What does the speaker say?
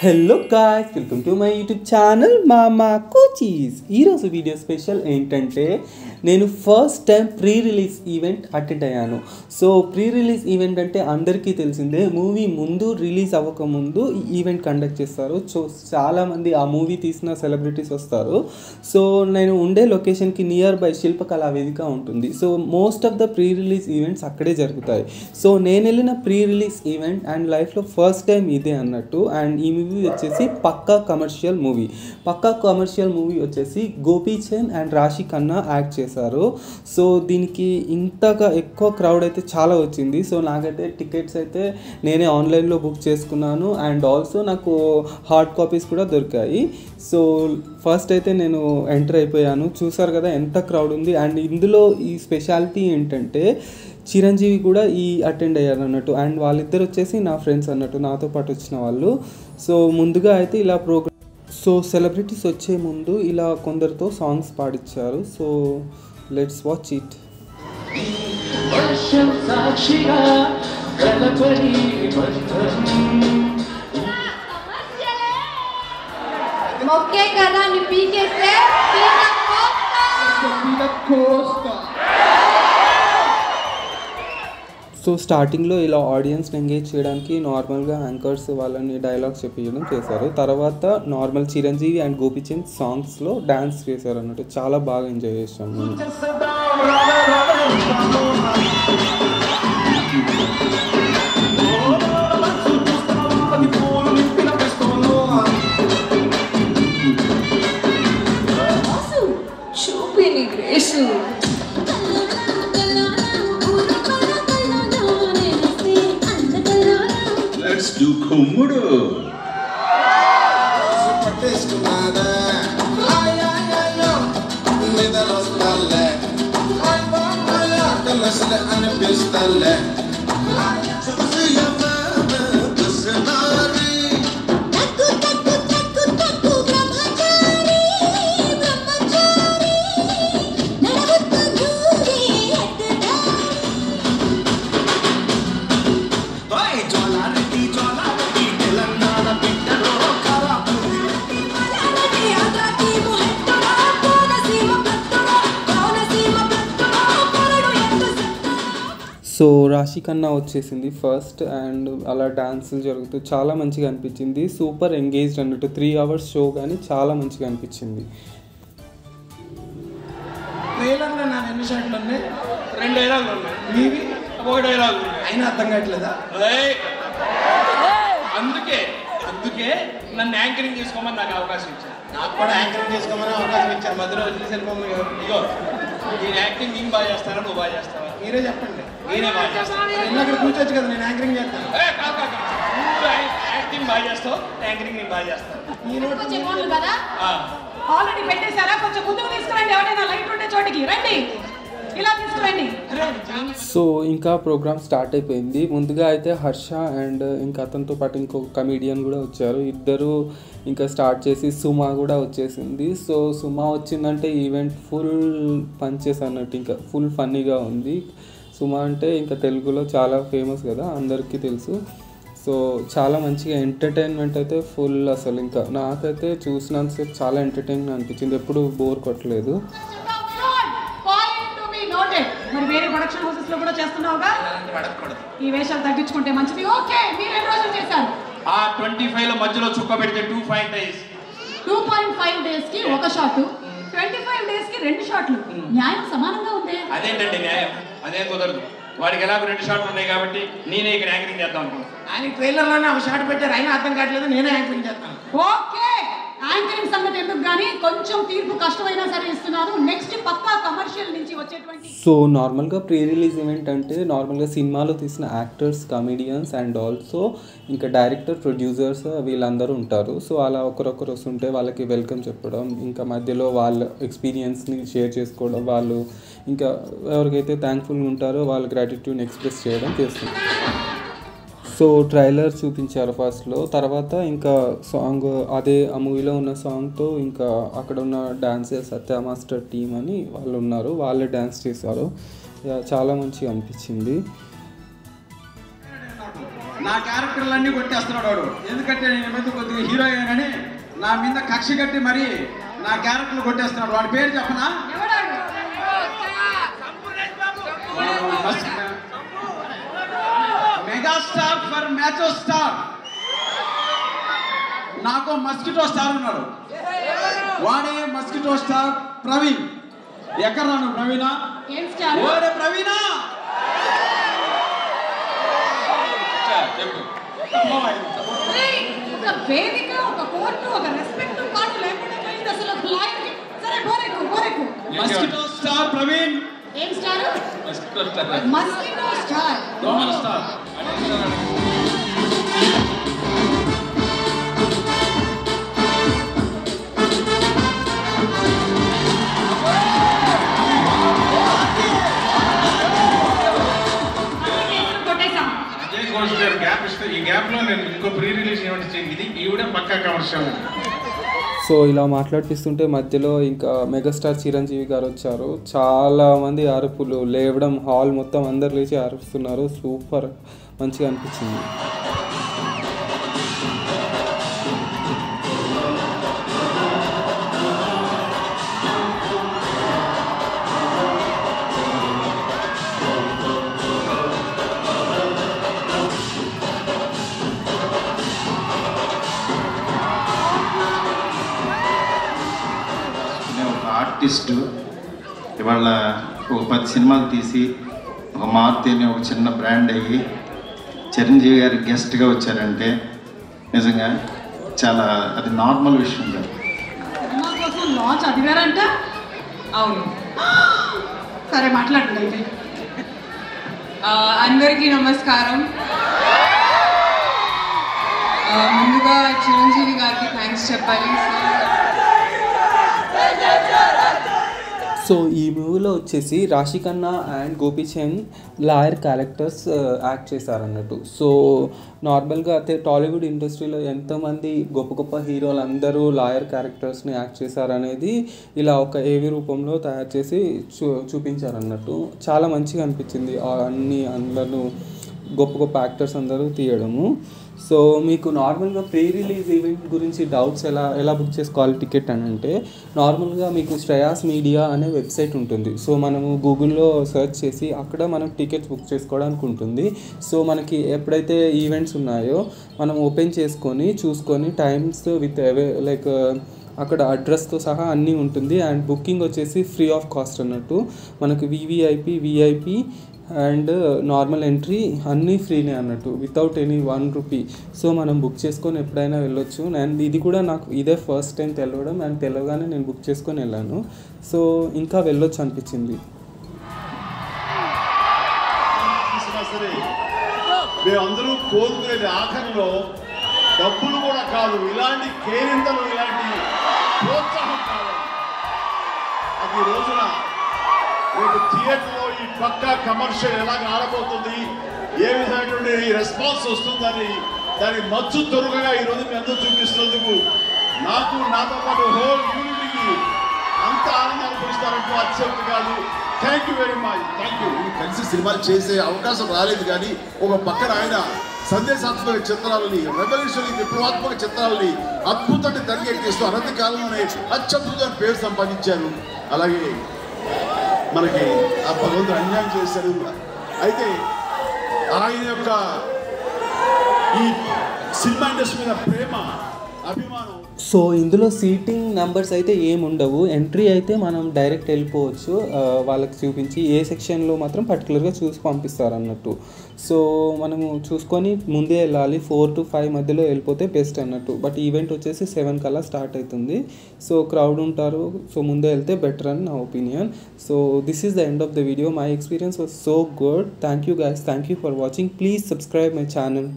Hello guys, welcome to my YouTube channel మామా కోచీస్. ఈరోజు video special ఏంటంటే నేను first time pre release event attend అయ్యాను. సో ప్రీ రిలీజ్ ఈవెంట్ అంటే అందరికీ తెలిసిందే, మూవీ ముందు రిలీజ్ అవ్వకముందు ఈ ఈవెంట్ కండక్ట్ చేస్తారు. సో చాలామంది ఆ మూవీ తీసిన సెలబ్రిటీస్ వస్తారు. సో నేను ఉండే లొకేషన్కి నియర్ బై శిల్పకళా వేదిక ఉంటుంది. So most of the pre release events అక్కడే జరుగుతాయి. సో నేను వెళ్ళిన ప్రీ రిలీజ్ ఈవెంట్ అండ్ లైఫ్లో ఫస్ట్ టైం ఇదే అన్నట్టు. అండ్ ఈ మూవీ వచ్చేసి పక్కా కమర్షియల్ మూవీ వచ్చేసి గోపీచంద్ అండ్ రాశి ఖన్నా యాక్ట్ చేశారు. సో దీనికి ఇంతగా ఎక్కువ క్రౌడ్ అయితే చాలా వచ్చింది. సో నాకైతే టికెట్స్ అయితే నేనే ఆన్లైన్లో బుక్ చేసుకున్నాను అండ్ ఆల్సో నాకు హార్డ్ కాపీస్ కూడా దొరికాయి. సో ఫస్ట్ అయితే నేను ఎంటర్ అయిపోయాను. చూసారు కదా ఎంత క్రౌడ్ ఉంది. అండ్ ఇందులో ఈ స్పెషాలిటీ ఏంటంటే చిరంజీవి కూడా అటెండ్ అయ్యారు అన్నట్టు. అండ్ వాళ్ళిద్దరు వచ్చేసి నా ఫ్రెండ్స్ అన్నట్టు, నాతో పాటు వచ్చిన వాళ్ళు. సో ముందుగా అయితే ఇలా ప్రోగ్రామ్, సో సెలబ్రిటీస్ వచ్చే ముందు ఇలా కొందరితో సాంగ్స్ పాడించారు. So let's watch it. మొక్కే కదా ని పీకేస్తే సో స్టార్టింగ్లో ఇలా ఆడియన్స్ని ఎంగేజ్ చేయడానికి నార్మల్గా యాంకర్స్ వాళ్ళని డైలాగ్స్ చెప్పడం చేశారు. తర్వాత నార్మల్ చిరంజీవి అండ్ గోపీచంద్ సాంగ్స్లో డ్యాన్స్ చేశారు అన్నట్టు. చాలా బాగా ఎంజాయ్ చేసాం మేము. Do Kumudu. సో రాశి ఖన్నా వచ్చేసింది ఫస్ట్ అండ్ అలా డాన్సులు జరుగుతూ చాలా మంచిగా అనిపించింది. సూపర్ ఎంగేజ్డ్ అన్నట్టు. 3 hours షో కానీ చాలా మంచిగా అనిపించింది. ట్రైలర్లో నా 2 షాట్లు ఉన్నాయి, 2 డైలాగులు ఉన్నాయి, మీవి 1 డైలాగ్ అయినా అర్థం కావట్లేదా? అందుకే నన్ను యాంకరింగ్ చేసుకోమని నాకు అవకాశం ఇచ్చారు. నాకు కూడా యాంకరింగ్ చేసుకోమని అవకాశం ఇచ్చారు. మధ్యలో వదిలేసి వెళ్ళిపోమని. ఇగో నేను యాక్టింగ్ నేను బాగా చేస్తాను, నువ్వు బాగా చేస్తావా? మీరే చెప్పండి. నేనే బాగా చేస్తాను. నేను అక్కడ కూర్చోచ్చు కదా, నేను యాంకరింగ్ చేస్తాను. యాక్టింగ్ బాగా చేస్తావు, యాంకరింగ్ నేను బాగా చేస్తాను. చెప్పాను కదా, ఆల్రెడీ పెట్టేశారా? కొంచెం ముందుకు తీసుకురండి. ఎవరైనా లైట్ ఉండే చోటికి రండి, ఇలా తీసుకురండి. సో ఇంకా ప్రోగ్రామ్ స్టార్ట్ అయిపోయింది. ముందుగా అయితే హర్ష అండ్ ఇంకా అతనితో పాటు ఇంకొక కమీడియన్ కూడా వచ్చారు. ఇద్దరు ఇంకా స్టార్ట్ చేసి సుమా కూడా వచ్చేసింది. సో సుమా వచ్చిందంటే ఈవెంట్ ఫుల్ పంచెస్ అన్నట్టు, ఇంకా ఫుల్ ఫన్నీగా ఉంది. సుమా అంటే ఇంకా తెలుగులో చాలా ఫేమస్ కదా, అందరికీ తెలుసు. సో చాలా మంచిగా ఎంటర్టైన్మెంట్ అయితే ఫుల్. అసలు ఇంకా నాకైతే చూసినంతసేపు చాలా ఎంటర్టైన్మెంట్ అనిపించింది. ఎప్పుడు బోర్ కొట్టలేదు. మరి వేరే ప్రొడక్షన్ హౌసెస్ లో కూడా చేస్తున్నావుగా, ఈ వేషాలు తగ్గించుకుంటే మంచిది. ఓకే, మీరు ఎన్ని రోజులు చేశారు? ఆ 25 లో మధ్యలో చుక్క పెడితే 2.5 days. 2.5 days కి ఒక షాట్, 25 days కి 2 షాట్లు. న్యాయం సమానంగా ఉంది. అదేంటండి న్యాయం? అదేం కుదరదు. వాడికి ఎలాగో 2 షాట్లు ఉన్నాయి కాబట్టి నేనే ఇక్కడ యాంకరింగ్ చేద్దాం అనుకున్నాను. ఆయన ట్రైలర్లోనే ఒక షాట్ పెట్టారు, అయినా అర్థం కావట్లేదు, నేనే యాంకరింగ్ చేస్తాను. ఓకే, యాంకరింగ్ సంగతి ఎందుకు కానీ కొంచెం తీర్పు కష్టమైనా సరే ఇస్తున్నారు. నెక్స్ట్ పక్కా కమర్షియల్ నుంచి వచ్చేటువంటి. సో నార్మల్గా ప్రీ రిలీజ్ ఈవెంట్ అంటే నార్మల్గా సినిమాలో తీసిన యాక్టర్స్, కమెడియన్స్ అండ్ ఆల్సో ఇంకా డైరెక్టర్, ప్రొడ్యూసర్స్ వీళ్ళందరూ ఉంటారు. సో అలా ఒకరొకరు వస్తుంటే వాళ్ళకి వెల్కమ్ చెప్పడం, ఇంకా మధ్యలో వాళ్ళ ఎక్స్పీరియన్స్ని షేర్ చేసుకోవడం, వాళ్ళు ఇంకా ఎవరికైతే థ్యాంక్ఫుల్గా ఉంటారో వాళ్ళ గ్రాటిట్యూడ్ని ఎక్స్ప్రెస్ చేయడం చేస్తుంది. సో ట్రైలర్ చూపించారు ఫస్ట్లో. తర్వాత ఇంకా సాంగ్, అదే ఆ మూవీలో ఉన్న సాంగ్తో ఇంకా అక్కడ ఉన్న డాన్సర్స్ సత్య మాస్టర్ టీమ్ అని వాళ్ళు ఉన్నారు, వాళ్ళే డ్యాన్స్ చేశారు. చాలా మంచిగా అనిపించింది. నా క్యారెక్టర్లన్నీ కొట్టేస్తున్నాడు వాడు. ఎందుకంటే నేను మీద కొద్దిగా హీరో అయ్యానని నా మీద కక్ష కట్టి మరి నా క్యారెక్టర్లు కొట్టేస్తున్నాడు. వాడి పేరు చెప్పనా? Megastar for మ్యాచో star. నాకు మస్కిటో స్టార్ ఉన్నాడు, వాడే మస్కిటో స్టార్ ప్రవీణ్. ఎక్కడ రాను ప్రవీణ? ఓరే ప్రవీణ చెప్పు. ఒక వేదిక, ఒక కోర్టు, ఒక రెస్పెక్ట్ పాటు లేకుండా పోయింది అసలు ఒక లాయర్కి. సరే బోరెక్కు. Mosquito star Praveen. ఏం స్టార్? Mosquito star. దోమల స్టార్. గ్యాప్ ఇస్తే ఈ గ్యాప్లో నేను ఇంకో ప్రీ రిలీజ్ ఏమంటే ఇది ఈవిడ పక్కా కమర్షియల్. సో ఇలా మాట్లాడిపిస్తుంటే మధ్యలో ఇంకా మెగాస్టార్ చిరంజీవి గారు వచ్చారు. చాలామంది అరుపులు లేవడం, హాల్ మొత్తం అందరు లేచి అరుస్తున్నారు. సూపర్ మంచిగా అనిపించింది. ఆర్టిస్టు ఇవాళ ఒక 10 సినిమాలు తీసి ఒక మారుతి అని ఒక చిన్న బ్రాండ్ అయ్యి చిరంజీవి గారి గెస్ట్గా వచ్చారంటే నిజంగా చాలా అది నార్మల్ విషయం కాదు. సినిమా కోసం లాంచ్ అదిగారంట? అవును. సరే మాట్లాడండి అయితే. అందరికీ నమస్కారం. ముందుగా చిరంజీవి గారికి థ్యాంక్స్ చెప్పాలి. సో ఈ మూవీలో వచ్చేసి Raashi Khanna and Gopichand lawyer characters act చేశారన్నట్టు. సో నార్మల్గా అయితే టాలీవుడ్ ఇండస్ట్రీలో ఎంతోమంది గొప్ప గొప్ప హీరోలు అందరూ లాయర్ క్యారెక్టర్స్ని యాక్ట్ చేశారనేది ఇలా ఒక ఏవి రూపంలో తయారు చేసి చూపించారన్నట్టు. చాలా మంచిగా అనిపించింది అందరూ గొప్ప గొప్ప యాక్టర్స్ అందరూ తీయడము. సో మీకు నార్మల్గా ప్రీ రిలీజ్ ఈవెంట్ గురించి డౌట్స్ ఎలా బుక్ చేసుకోవాలి టికెట్ అని అంటే, నార్మల్గా మీకు శ్రేయాస్ మీడియా అనే వెబ్సైట్ ఉంటుంది. సో మనము గూగుల్లో సెర్చ్ చేసి అక్కడ మనం టికెట్స్ బుక్ చేసుకోవడానికి ఉంటుంది. సో మనకి ఎప్పుడైతే ఈవెంట్స్ ఉన్నాయో మనం ఓపెన్ చేసుకొని చూసుకొని టైమ్స్ విత్ లైక్ అక్కడ అడ్రస్తో సహా అన్నీ ఉంటుంది. అండ్ బుకింగ్ వచ్చేసి ఫ్రీ ఆఫ్ కాస్ట్ అన్నట్టు. మనకు విఐపి అండ్ నార్మల్ ఎంట్రీ అన్నీ ఫ్రీనే అన్నట్టు, వితౌట్ ఎనీ 1 రూపీ. సో మనం బుక్ చేసుకొని ఎప్పుడైనా వెళ్ళొచ్చు. అండ్ ఇది కూడా నాకు ఇదే ఫస్ట్ టైం తెలవడం, అండ్ తెలవగానే నేను బుక్ చేసుకొని వెళ్ళాను. సో ఇంకా వెళ్ళొచ్చు అనిపించింది. సరే మేమందరూ కోరుకునేది ఆఖరిలో డబ్బులు కూడా కాదు, ఇలాంటి కేరింతలు, ఇలాంటి ప్రోత్సాహం కావాలి. అది రోజున రేపు థియేటర్లో ఈ పక్కా కమర్షియల్ ఎలాగ ఆడబోతుంది, ఏ విధమైనటువంటి రెస్పాన్స్ వస్తుందని దాని మచ్చు త్వరగా ఈరోజు మీ అందరూ చూపిస్తున్నందుకు నాకు నాతో పాటు హోల్ యూనిటీకి అంత ఆనందాన్ని పొందుతారంటూ అతిశక్తి కాదు. Thank you very much. Thank you. కలిసి సినిమాలు చేసే అవకాశం రాలేదు, కానీ ఒక పక్కన ఆయన సందేశాత్మక చిత్రాలని, రెవల్యూషనరీ విప్లవాత్మక చిత్రాలని అద్భుతాన్ని తరిగెట్టేస్తూ అనంత కాలంలోనే అత్యద్భుతమైన పేరు సంపాదించారు. అలాగే మనకి ఆ భగవంతుడు అన్యాయం చేశారు. అయితే ఆయన యొక్క ఈ సినిమా ఇండస్ట్రీ మీద ప్రేమ, అభిమానం. సో ఇందులో సీటింగ్ నెంబర్స్ అయితే ఏముండవు. ఎంట్రీ అయితే మనం డైరెక్ట్ వెళ్ళిపోవచ్చు, వాళ్ళకి చూపించి ఏ సెక్షన్లో మాత్రం పర్టికులర్గా చూసి పంపిస్తారు అన్నట్టు. సో మనము చూసుకొని ముందే వెళ్ళాలి, 4 to 5 మధ్యలో వెళ్ళిపోతే బెస్ట్ అన్నట్టు. బట్ ఈవెంట్ వచ్చేసి 7 కల్లా స్టార్ట్ అవుతుంది. సో క్రౌడ్ ఉంటారు, సో ముందే వెళ్తే బెటర్ అని నా opinion. So this is the end of the video. My experience was so good. Thank you guys, thank you for watching. Please subscribe my channel.